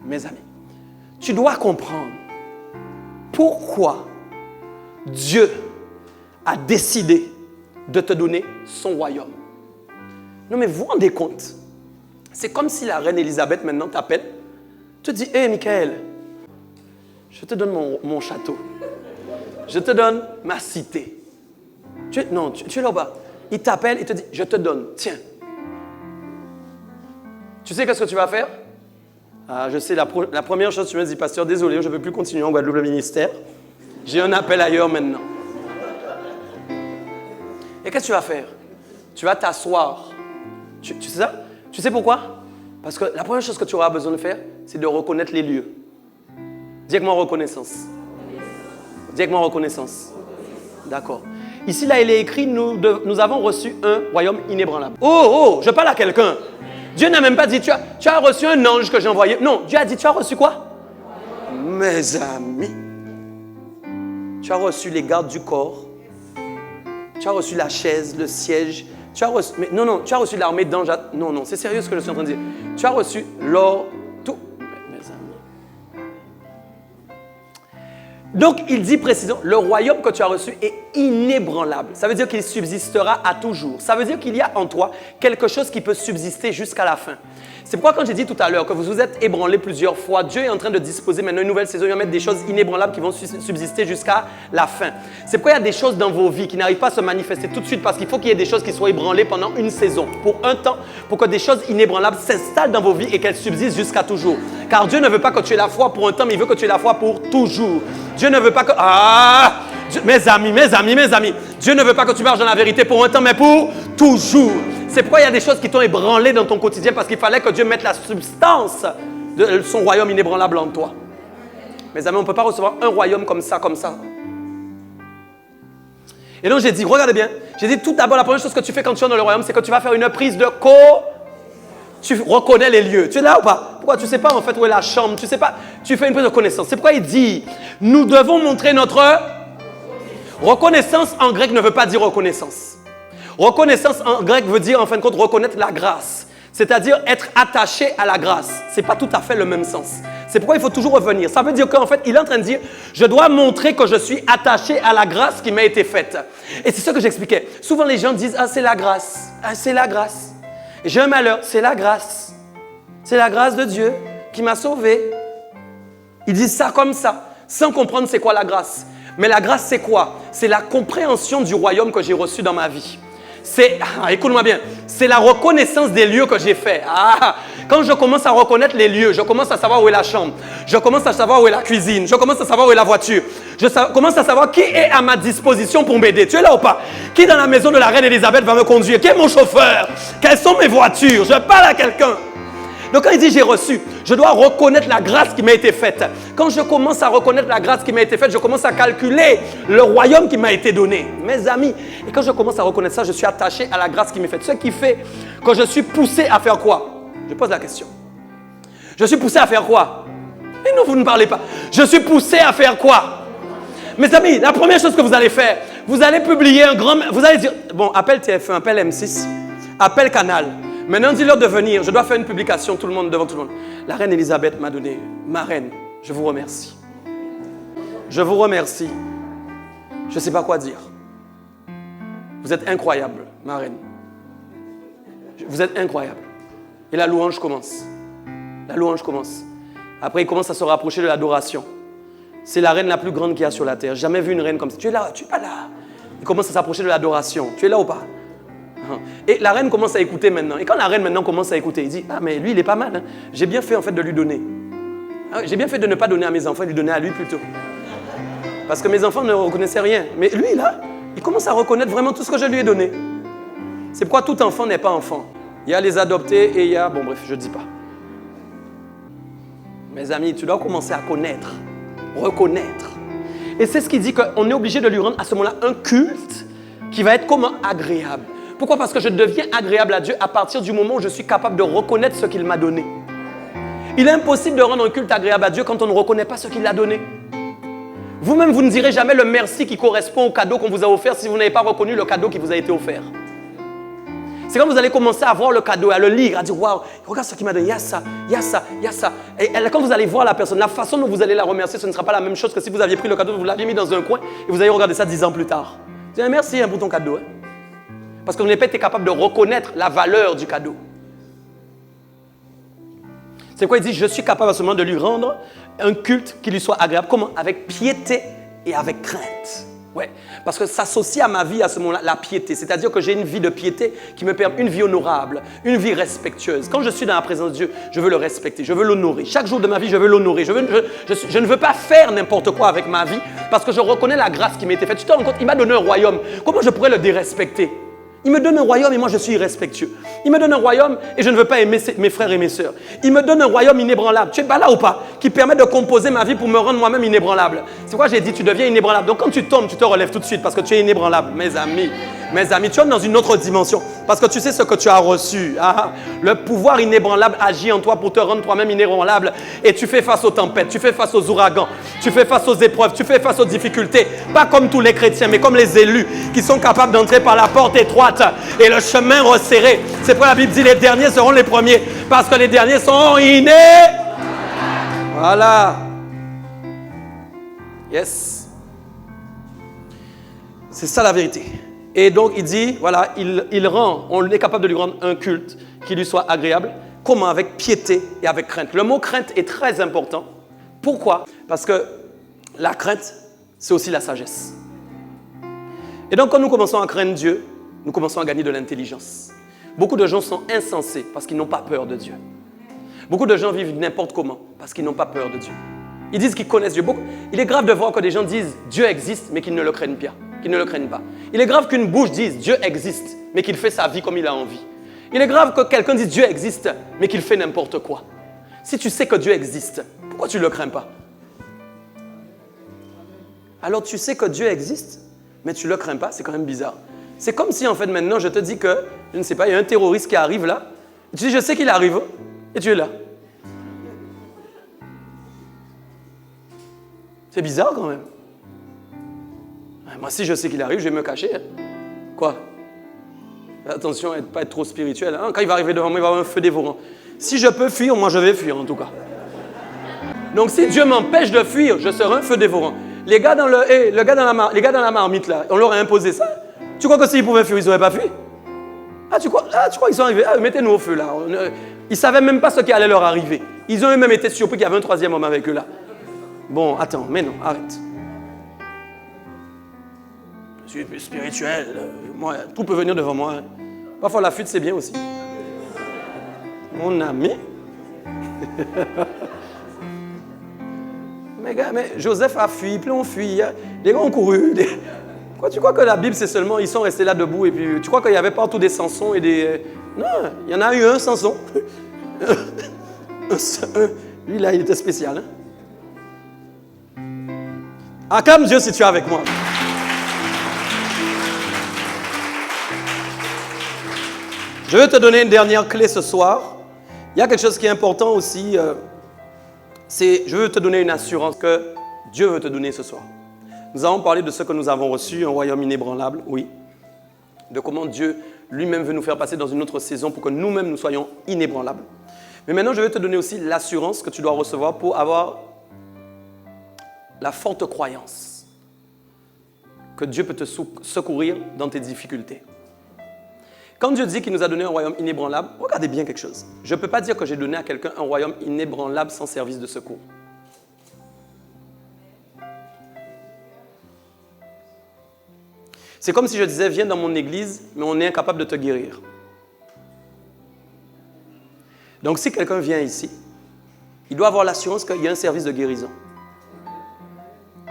Mes amis, tu dois comprendre pourquoi Dieu a décidé de te donner son royaume. Non, mais vous vous rendez compte? C'est comme si la reine Élisabeth maintenant t'appelle, te dit, hé Michael, je te donne mon château. Je te donne ma cité. Tu es là-bas. Il t'appelle et te dit, je te donne, tiens. Tu sais qu'est-ce que tu vas faire? Ah, je sais, la première chose, tu me dis, pasteur, désolé, je ne peux plus continuer en Guadeloupe le ministère. J'ai un appel ailleurs maintenant. Et qu'est-ce que tu vas faire? Tu vas t'asseoir. Tu sais ça? Tu sais pourquoi? Parce que la première chose que tu auras besoin de faire, c'est de reconnaître les lieux. Dis avec moi reconnaissance. Dis avec moi reconnaissance. D'accord. Ici, là, il est écrit, nous avons reçu un royaume inébranlable. Oh, je parle à quelqu'un. Dieu n'a même pas dit, tu as reçu un ange que j'ai envoyé. Non, Dieu a dit, tu as reçu quoi? Mes amis. Tu as reçu les gardes du corps. Tu as reçu la chaise, le siège. Tu as reçu, mais non, tu as reçu l'armée d'anges. Non, c'est sérieux ce que je suis en train de dire. Tu as reçu l'or, tout. Mes amis. Donc, il dit précisément, le royaume que tu as reçu est inébranlable. Ça veut dire qu'il subsistera à toujours. Ça veut dire qu'il y a en toi quelque chose qui peut subsister jusqu'à la fin. C'est pourquoi quand j'ai dit tout à l'heure que vous vous êtes ébranlé plusieurs fois, Dieu est en train de disposer maintenant une nouvelle saison, il va mettre des choses inébranlables qui vont subsister jusqu'à la fin. C'est pourquoi il y a des choses dans vos vies qui n'arrivent pas à se manifester tout de suite parce qu'il faut qu'il y ait des choses qui soient ébranlées pendant une saison, pour un temps, pour que des choses inébranlables s'installent dans vos vies et qu'elles subsistent jusqu'à toujours. Car Dieu ne veut pas que tu aies la foi pour un temps, mais il veut que tu aies la foi pour toujours. Dieu ne veut pas que... Mes amis, Dieu ne veut pas que tu marches dans la vérité pour un temps, mais pour toujours. C'est pourquoi il y a des choses qui t'ont ébranlé dans ton quotidien, parce qu'il fallait que Dieu mette la substance de son royaume inébranlable en toi. Mes amis, on ne peut pas recevoir un royaume comme ça. Et donc j'ai dit, regardez bien, j'ai dit tout d'abord, la première chose que tu fais quand tu es dans le royaume, c'est que tu vas faire une prise de Tu reconnais les lieux. Tu es là ou pas? Pourquoi? Tu ne sais pas en fait où est la chambre. Tu ne sais pas. Tu fais une prise de connaissance. C'est pourquoi il dit, nous devons montrer notre reconnaissance en grec ne veut pas dire reconnaissance. Reconnaissance en grec veut dire en fin de compte reconnaître la grâce. C'est-à-dire être attaché à la grâce. Ce n'est pas tout à fait le même sens. C'est pourquoi il faut toujours revenir. Ça veut dire qu'en fait, il est en train de dire, je dois montrer que je suis attaché à la grâce qui m'a été faite. Et c'est ce que j'expliquais. Souvent les gens disent, ah c'est la grâce. Ah c'est la grâce. J'ai un malheur, c'est la grâce. C'est la grâce de Dieu qui m'a sauvé. Ils disent ça comme ça, sans comprendre c'est quoi la grâce. Mais la grâce c'est quoi? C'est la compréhension du royaume que j'ai reçu dans ma vie. Écoute-moi bien, c'est la reconnaissance des lieux que j'ai faits. Quand je commence à reconnaître les lieux, je commence à savoir où est la chambre, je commence à savoir où est la cuisine, je commence à savoir où est la voiture, commence à savoir qui est à ma disposition pour m'aider. Tu es là ou pas? Qui dans la maison de la reine Elisabeth va me conduire? Qui est mon chauffeur? Quelles sont mes voitures? Je parle à quelqu'un. Donc quand il dit j'ai reçu, je dois reconnaître la grâce qui m'a été faite. Quand je commence à reconnaître la grâce qui m'a été faite, je commence à calculer le royaume qui m'a été donné. Mes amis, et quand je commence à reconnaître ça, je suis attaché à la grâce qui m'est faite. Ce qui fait que je suis poussé à faire quoi? Je pose la question. Je suis poussé à faire quoi? Et non, vous ne parlez pas. Je suis poussé à faire quoi? Mes amis, la première chose que vous allez faire, vous allez publier un grand... Vous allez dire, bon, appelle TF1, appelle M6, appelle Canal. Maintenant, dis-leur de venir. Je dois faire une publication, tout le monde, devant tout le monde. La reine Elisabeth m'a donné, ma reine, je vous remercie. Je vous remercie. Je ne sais pas quoi dire. Vous êtes incroyable, ma reine. Vous êtes incroyable. Et la louange commence. La louange commence. Après, il commence à se rapprocher de l'adoration. C'est la reine la plus grande qu'il y a sur la terre. Jamais vu une reine comme ça. Tu es là, tu n'es pas là. Il commence à s'approcher de l'adoration. Tu es là ou pas? Et la reine commence à écouter maintenant. Et quand la reine maintenant commence à écouter, il dit, ah mais lui il est pas mal. Hein. J'ai bien fait en fait de lui donner. J'ai bien fait de ne pas donner à mes enfants, de lui donner à lui plutôt. Parce que mes enfants ne reconnaissaient rien. Mais lui là, il commence à reconnaître vraiment tout ce que je lui ai donné. C'est pourquoi tout enfant n'est pas enfant. Il y a les adoptés et il y a... Bon bref, je ne dis pas. Mes amis, tu dois commencer à connaître, reconnaître. Et c'est ce qui dit qu'on est obligé de lui rendre à ce moment-là un culte qui va être comment? Agréable. Pourquoi? Parce que je deviens agréable à Dieu à partir du moment où je suis capable de reconnaître ce qu'il m'a donné. Il est impossible de rendre un culte agréable à Dieu quand on ne reconnaît pas ce qu'il a donné. Vous-même, vous ne direz jamais le merci qui correspond au cadeau qu'on vous a offert si vous n'avez pas reconnu le cadeau qui vous a été offert. C'est quand vous allez commencer à voir le cadeau, à le lire, à dire « Waouh, regarde ce qu'il m'a donné, il y a ça, il y a ça, il y a ça. » Et quand vous allez voir la personne, la façon dont vous allez la remercier, ce ne sera pas la même chose que si vous aviez pris le cadeau, vous l'aviez mis dans un coin et vous allez regarder ça 10 ans plus tard. Vous dites « Merci pour ton cadeau. Hein. » Parce que vous n'avez pas été capable de reconnaître la valeur du cadeau. C'est pourquoi il dit, je suis capable à ce moment de lui rendre un culte qui lui soit agréable. Comment? Avec piété et avec crainte. Ouais. Parce que s'associe à ma vie à ce moment-là, la piété. C'est-à-dire que j'ai une vie de piété qui me permet une vie honorable, une vie respectueuse. Quand je suis dans la présence de Dieu, je veux le respecter, je veux l'honorer. Chaque jour de ma vie, je veux l'honorer. Je ne veux pas faire n'importe quoi avec ma vie parce que je reconnais la grâce qui m'a été faite. Tu te rends compte, il m'a donné un royaume. Comment je pourrais le dérespecter? Il me donne un royaume et moi je suis irrespectueux. Il me donne un royaume et je ne veux pas aimer mes frères et mes sœurs. Il me donne un royaume inébranlable. Tu es pas là ou pas? Qui permet de composer ma vie pour me rendre moi-même inébranlable. C'est pourquoi j'ai dit tu deviens inébranlable. Donc quand tu tombes, tu te relèves tout de suite parce que tu es inébranlable. Mes amis, tu entres dans une autre dimension parce que tu sais ce que tu as reçu. Le pouvoir inébranlable agit en toi pour te rendre toi-même inébranlable et tu fais face aux tempêtes, tu fais face aux ouragans, tu fais face aux épreuves, tu fais face aux difficultés. Pas comme tous les chrétiens, mais comme les élus qui sont capables d'entrer par la porte étroite et le chemin resserré. C'est pourquoi la Bible dit les derniers seront les premiers parce que les derniers sont Voilà. Yes. C'est ça la vérité. Et donc il dit, voilà, on est capable de lui rendre un culte qui lui soit agréable. Comment? Avec piété et avec crainte. Le mot crainte est très important. Pourquoi? Parce que la crainte, c'est aussi la sagesse. Et donc quand nous commençons à craindre Dieu, nous commençons à gagner de l'intelligence. Beaucoup de gens sont insensés parce qu'ils n'ont pas peur de Dieu. Beaucoup de gens vivent n'importe comment parce qu'ils n'ont pas peur de Dieu. Ils disent qu'ils connaissent Dieu beaucoup. Il est grave de voir que des gens disent Dieu existe, mais qu'ils ne le craignent pas. Qu'ils ne le craignent pas. Il est grave qu'une bouche dise Dieu existe, mais qu'il fait sa vie comme il a envie. Il est grave que quelqu'un dise Dieu existe, mais qu'il fait n'importe quoi. Si tu sais que Dieu existe, pourquoi tu ne le crains pas? Alors tu sais que Dieu existe, mais tu ne le crains pas, c'est quand même bizarre. C'est comme si en fait maintenant je te dis que, je ne sais pas, il y a un terroriste qui arrive là, et tu dis je sais qu'il arrive, et tu es là. C'est bizarre quand même. Moi si je sais qu'il arrive, je vais me cacher. Quoi? Attention à ne pas être trop spirituel. Hein? Quand il va arriver devant moi, il va avoir un feu dévorant. Si je peux fuir, moi je vais fuir en tout cas. Donc si Dieu m'empêche de fuir, je serai un feu dévorant. Les gars dans la marmite là, on leur a imposé ça. Tu crois que s'ils pouvaient fuir, ils n'auraient pas fui? Tu crois qu'ils sont arrivés? Mettez-nous au feu là. Ils ne savaient même pas ce qui allait leur arriver. Ils ont eux-mêmes été surpris qu'il y avait un troisième homme avec eux là. Bon, attends, mais non, arrête. Je suis spirituel. Moi, tout peut venir devant moi. Hein. Parfois la fuite c'est bien aussi. Mon ami. Mais Joseph a fui, puis on fuit. Les gars ont couru. Quoi, tu crois que la Bible, c'est seulement, ils sont restés là debout et puis tu crois qu'il y avait partout des Samsons et des... Non, il y en a eu un Samson. Lui, là, il était spécial. Hein? Acclame Dieu si tu es avec moi. Je vais te donner une dernière clé ce soir. Il y a quelque chose qui est important aussi. Je veux te donner une assurance que Dieu veut te donner ce soir. Nous avons parlé de ce que nous avons reçu, un royaume inébranlable, oui. De comment Dieu lui-même veut nous faire passer dans une autre saison pour que nous-mêmes nous soyons inébranlables. Mais maintenant, je vais te donner aussi l'assurance que tu dois recevoir pour avoir la forte croyance que Dieu peut te secourir dans tes difficultés. Quand Dieu dit qu'il nous a donné un royaume inébranlable, regardez bien quelque chose. Je ne peux pas dire que j'ai donné à quelqu'un un royaume inébranlable sans service de secours. C'est comme si je disais, viens dans mon église, mais on est incapable de te guérir. Donc si quelqu'un vient ici, il doit avoir l'assurance qu'il y a un service de guérison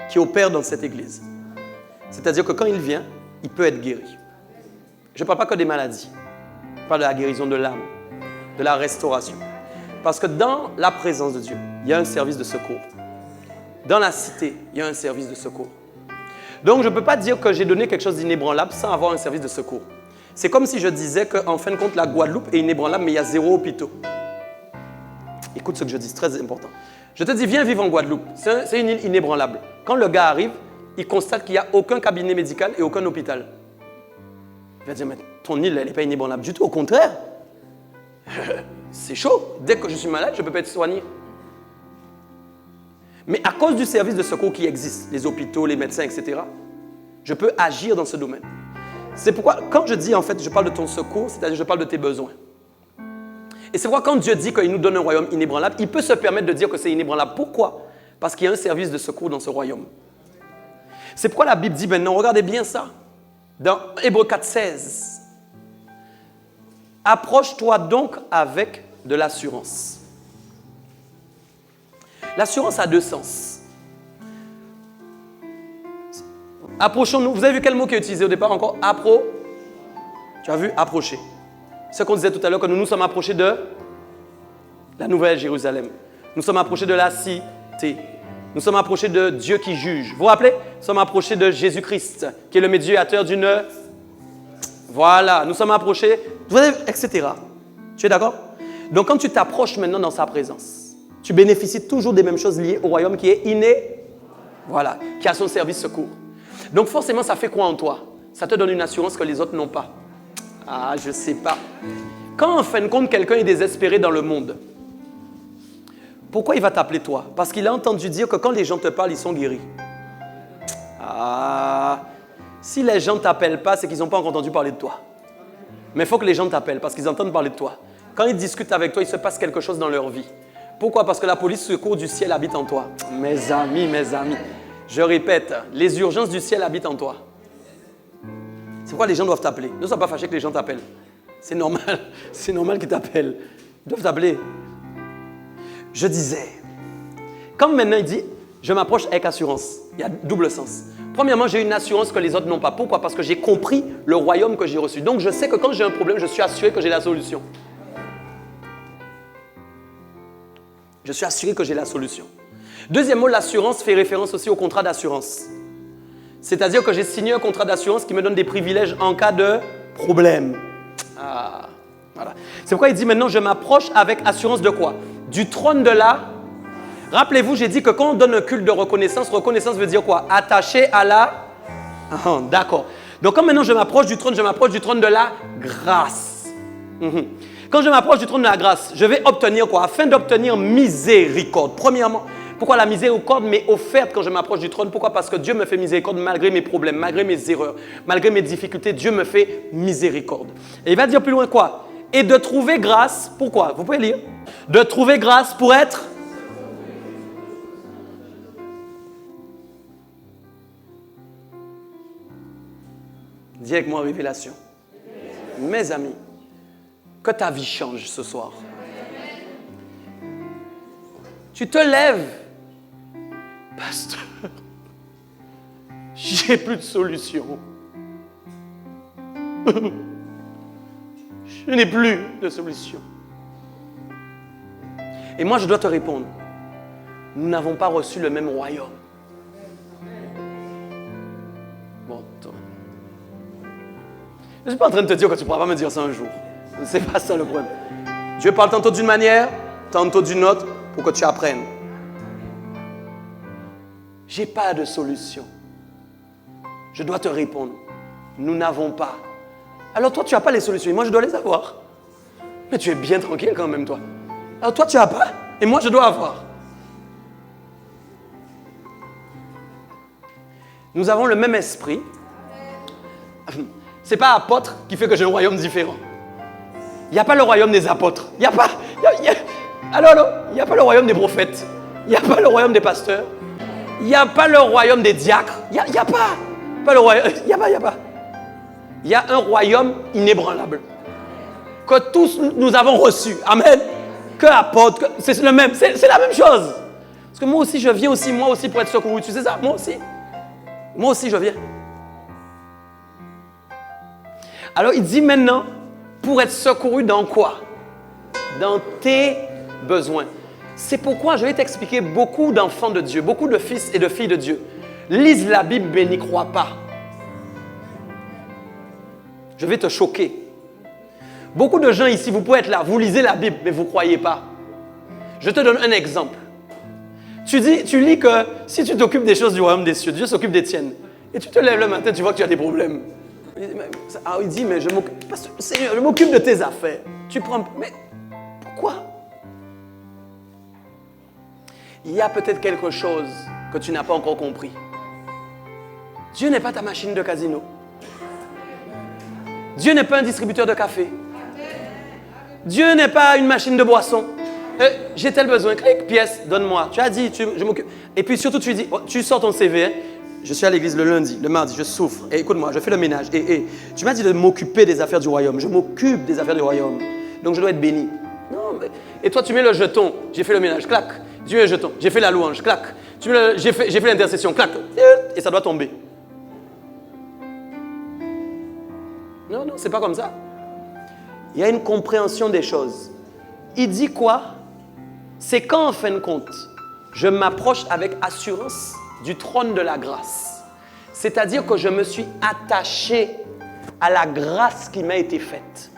qui opère dans cette église. C'est-à-dire que quand il vient, il peut être guéri. Je ne parle pas que des maladies. Je parle de la guérison de l'âme, de la restauration. Parce que dans la présence de Dieu, il y a un service de secours. Dans la cité, il y a un service de secours. Donc, je ne peux pas dire que j'ai donné quelque chose d'inébranlable sans avoir un service de secours. C'est comme si je disais qu'en fin de compte, la Guadeloupe est inébranlable, mais il y a 0 hôpital. Écoute ce que je dis, c'est très important. Je te dis, viens vivre en Guadeloupe. C'est une île inébranlable. Quand le gars arrive, il constate qu'il n'y a aucun cabinet médical et aucun hôpital. Il va dire, mais ton île, elle n'est pas inébranlable du tout. Au contraire, c'est chaud. Dès que je suis malade, je ne peux pas être soigné. Mais à cause du service de secours qui existe, les hôpitaux, les médecins, etc., je peux agir dans ce domaine. C'est pourquoi, quand je dis, en fait, je parle de ton secours, c'est-à-dire je parle de tes besoins. Et c'est pourquoi, quand Dieu dit qu'il nous donne un royaume inébranlable, il peut se permettre de dire que c'est inébranlable. Pourquoi? Parce qu'il y a un service de secours dans ce royaume. C'est pourquoi la Bible dit maintenant, regardez bien ça, dans Hébreux 4,16. Approche-toi donc avec de l'assurance. L'assurance a deux sens. Approchons-nous. Vous avez vu quel mot qui est utilisé au départ encore? Tu as vu? Approcher. Ce qu'on disait tout à l'heure, que nous nous sommes approchés de la Nouvelle Jérusalem. Nous sommes approchés de la cité. Nous sommes approchés de Dieu qui juge. Vous vous rappelez? Nous sommes approchés de Jésus-Christ, qui est le médiateur d'une... Voilà. Nous sommes approchés, etc. Tu es d'accord? Donc, quand tu t'approches maintenant dans sa présence, tu bénéficies toujours des mêmes choses liées au royaume qui est Voilà, qui a son service secours. Donc forcément, ça fait quoi en toi? Ça te donne une assurance que les autres n'ont pas. Ah, je ne sais pas. Quand en fin de compte, quelqu'un est désespéré dans le monde, pourquoi il va t'appeler toi? Parce qu'il a entendu dire que quand les gens te parlent, ils sont guéris. Ah, si les gens ne t'appellent pas, c'est qu'ils n'ont pas encore entendu parler de toi. Mais il faut que les gens t'appellent parce qu'ils entendent parler de toi. Quand ils discutent avec toi, il se passe quelque chose dans leur vie. Pourquoi? Parce que la police secours du ciel habite en toi. Mes amis, je répète, les urgences du ciel habitent en toi. C'est pourquoi les gens doivent t'appeler. Ne sois pas fâché que les gens t'appellent. C'est normal qu'ils t'appellent. Ils doivent t'appeler. Je disais Comme maintenant il dit, je m'approche avec assurance. Il y a double sens. Premièrement, j'ai une assurance que les autres n'ont pas. Pourquoi? Parce que j'ai compris le royaume que j'ai reçu. Donc, je sais que quand j'ai un problème, je suis assuré que j'ai la solution. Je suis assuré que j'ai la solution. Deuxièmement, l'assurance fait référence aussi au contrat d'assurance. C'est-à-dire que j'ai signé un contrat d'assurance qui me donne des privilèges en cas de problème. Ah, voilà. C'est pourquoi il dit maintenant, je m'approche avec assurance de quoi? Du trône de la... Rappelez-vous, j'ai dit que quand on donne un culte de reconnaissance, reconnaissance veut dire quoi? Attaché à la... Ah, d'accord. Donc, quand maintenant je m'approche du trône de la grâce. Quand je m'approche du trône de la grâce, je vais obtenir quoi? Afin d'obtenir miséricorde. Premièrement, pourquoi la miséricorde m'est offerte quand je m'approche du trône? Pourquoi? Parce que Dieu me fait miséricorde malgré mes problèmes, malgré mes erreurs, malgré mes difficultés. Dieu me fait miséricorde. Et il va dire plus loin quoi? Et de trouver grâce, pourquoi? Vous pouvez lire. De trouver grâce pour être... Dis avec moi révélation. Mes amis, que ta vie change ce soir. Tu te lèves. Pasteur, j'ai plus de solution. Je n'ai plus de solution. Et moi, je dois te répondre. Nous n'avons pas reçu le même royaume. Bon, toi. Je ne suis pas en train de te dire que tu ne pourras pas me dire ça un jour. Ce n'est pas ça le problème. Dieu parle tantôt d'une manière, tantôt d'une autre, pour que tu apprennes. Je n'ai pas de solution. Je dois te répondre. Nous n'avons pas. Alors toi, tu n'as pas les solutions et moi, je dois les avoir. Mais tu es bien tranquille quand même, toi. Alors toi, tu n'as pas et moi, je dois avoir. Nous avons le même esprit. Ce n'est pas apôtre qui fait que j'ai un royaume différent. Il n'y a pas le royaume des apôtres. Il n'y a pas... Il n'y a pas le royaume des prophètes. Il n'y a pas le royaume des pasteurs. Il n'y a pas le royaume des diacres. Il n'y a pas. Pas le royaume. Il n'y a pas. Il y a un royaume inébranlable. Que tous nous avons reçu. Amen. Que apôtres. C'est le même. C'est la même chose. Parce que moi aussi, je viens aussi, moi aussi, pour être secouru. Tu sais ça? Moi aussi. Moi aussi, je viens. Alors, il dit maintenant, pour être secouru dans quoi? Dans tes besoins. C'est pourquoi je vais t'expliquer beaucoup d'enfants de Dieu, beaucoup de fils et de filles de Dieu. Lisent la Bible mais n'y croient pas. Je vais te choquer. Beaucoup de gens ici, vous pouvez être là, vous lisez la Bible mais vous ne croyez pas. Je te donne un exemple. Tu lis que si tu t'occupes des choses du royaume des cieux, Dieu s'occupe des tiennes. Et tu te lèves le matin, tu vois que tu as des problèmes. Il dit, mais Seigneur, je m'occupe de tes affaires. Tu prends... Mais pourquoi? Il y a peut-être quelque chose que tu n'as pas encore compris. Dieu n'est pas ta machine de casino. Dieu n'est pas un distributeur de café. Dieu n'est pas une machine de boisson. J'ai tel besoin, clique, pièce, donne-moi. Tu as dit, je m'occupe. Et puis surtout, tu dis, tu sors ton CV. Hein? Je suis à l'église le lundi, le mardi, je souffre. Et écoute-moi, je fais le ménage. Et tu m'as dit de m'occuper des affaires du royaume. Je m'occupe des affaires du royaume. Donc je dois être béni. Non, mais... Et toi, tu mets le jeton. J'ai fait le ménage, clac. Tu mets le jeton. J'ai fait la louange, clac. J'ai fait l'intercession, clac. Et ça doit tomber. Non, c'est pas comme ça. Il y a une compréhension des choses. Il dit quoi? C'est quand, en fin de compte, je m'approche avec assurance du trône de la grâce. C'est-à-dire que je me suis attaché à la grâce qui m'a été faite.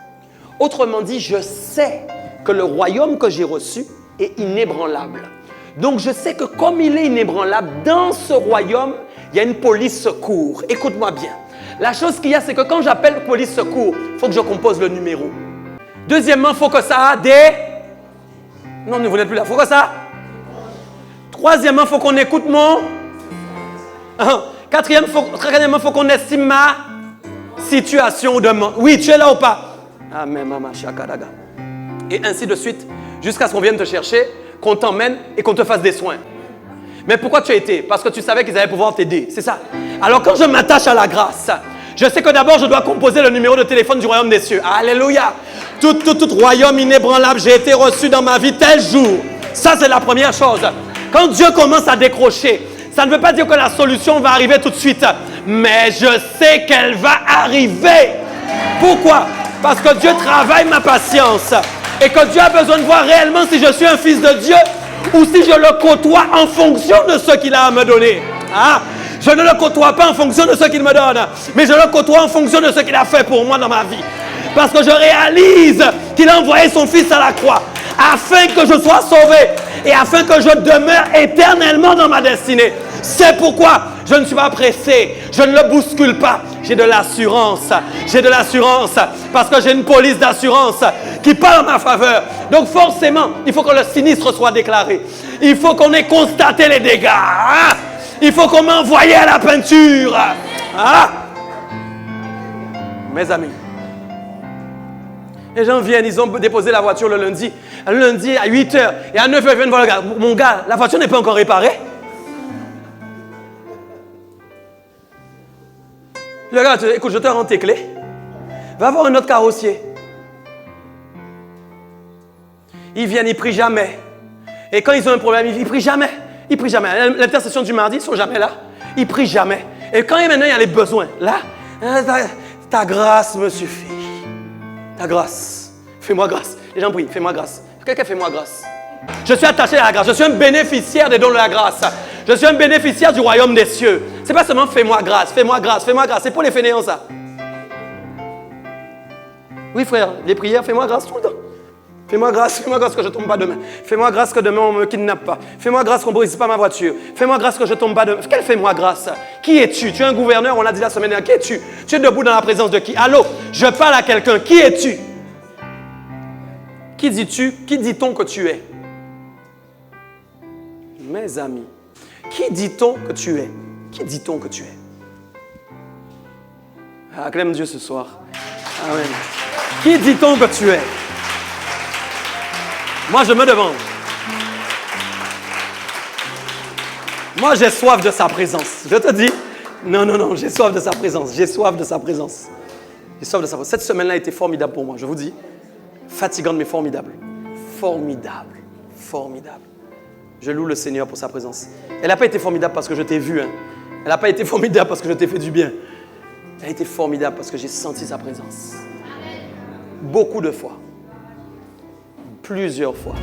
Autrement dit, je sais que le royaume que j'ai reçu est inébranlable. Donc, je sais que comme il est inébranlable, dans ce royaume, il y a une police secours. Écoute-moi bien. La chose qu'il y a, c'est que quand j'appelle police secours, il faut que je compose le numéro. Deuxièmement, il faut que ça a des... Non, vous n'êtes plus là. Il faut que ça... Troisièmement, il faut qu'on écoute mon... Quatrièmement, il faut qu'on estime ma situation ou demande. Oui, tu es là ou pas? Amen, maman, shakadaga. Et ainsi de suite, jusqu'à ce qu'on vienne te chercher, qu'on t'emmène et qu'on te fasse des soins. Mais pourquoi tu as été? Parce que tu savais qu'ils allaient pouvoir t'aider. C'est ça. Alors quand je m'attache à la grâce, je sais que d'abord je dois composer le numéro de téléphone du royaume des cieux. Alléluia. Tout royaume inébranlable, j'ai été reçu dans ma vie tel jour. Ça, c'est la première chose. Quand Dieu commence à décrocher, ça ne veut pas dire que la solution va arriver tout de suite. Mais je sais qu'elle va arriver. Pourquoi? Parce que Dieu travaille ma patience. Et que Dieu a besoin de voir réellement si je suis un fils de Dieu ou si je le côtoie en fonction de ce qu'il a à me donner. Ah, je ne le côtoie pas en fonction de ce qu'il me donne, mais je le côtoie en fonction de ce qu'il a fait pour moi dans ma vie. Parce que je réalise qu'il a envoyé son fils à la croix afin que je sois sauvé et afin que je demeure éternellement dans ma destinée. C'est pourquoi je ne suis pas pressé, je ne le bouscule pas. J'ai de l'assurance parce que j'ai une police d'assurance qui parle en ma faveur. Donc forcément, il faut que le sinistre soit déclaré. Il faut qu'on ait constaté les dégâts. Hein? Il faut qu'on m'envoie à la peinture. Hein? Mes amis, les gens viennent, ils ont déposé la voiture le lundi. Le lundi à 8h et à 9h, ils viennent voir le gars. Mon gars, la voiture n'est pas encore réparée. Le gars, écoute, je te rends tes clés. Va voir un autre carrossier. Ils viennent, ils prient jamais. Et quand ils ont un problème, ils prient jamais. Ils prient jamais. L'intercession du mardi, ils ne sont jamais là. Ils prient jamais. Et quand maintenant il y a les besoins, là, ta grâce me suffit. Ta grâce. Fais-moi grâce. Les gens prient, fais-moi grâce. Quelqu'un fait-moi grâce. Je suis attaché à la grâce. Je suis un bénéficiaire des dons de la grâce. Je suis un bénéficiaire du royaume des cieux. Ce n'est pas seulement fais-moi grâce, fais-moi grâce, fais-moi grâce. C'est pour les fainéants, ça. Oui, frère, les prières, fais-moi grâce tout le temps. Fais-moi grâce que je ne tombe pas demain. Fais-moi grâce que demain, on ne me kidnappe pas. Fais-moi grâce qu'on ne brise pas ma voiture. Fais-moi grâce que je ne tombe pas demain. Quelle fais-moi grâce? Qui es-tu? Tu es un gouverneur, on l'a dit la semaine dernière. Qui es-tu? Tu es debout dans la présence de qui? Allô, je parle à quelqu'un. Qui es-tu? Qui dis-tu? Qui dit-on que tu es? Mes amis, qui dit-on que tu es? Qui dit-on que tu es? Acclame Dieu ce soir. Amen. Qui dit-on que tu es? Moi, je me demande. Moi, j'ai soif de sa présence. Je te dis, non, j'ai soif de sa présence. J'ai soif de sa présence. J'ai soif de sa présence. Cette semaine-là a été formidable pour moi, je vous dis. Fatigante, mais formidable. Formidable. Formidable. Je loue le Seigneur pour sa présence. Elle n'a pas été formidable parce que je t'ai vu. Hein. Elle n'a pas été formidable parce que je t'ai fait du bien. Elle a été formidable parce que j'ai senti sa présence. Beaucoup de fois. Plusieurs fois.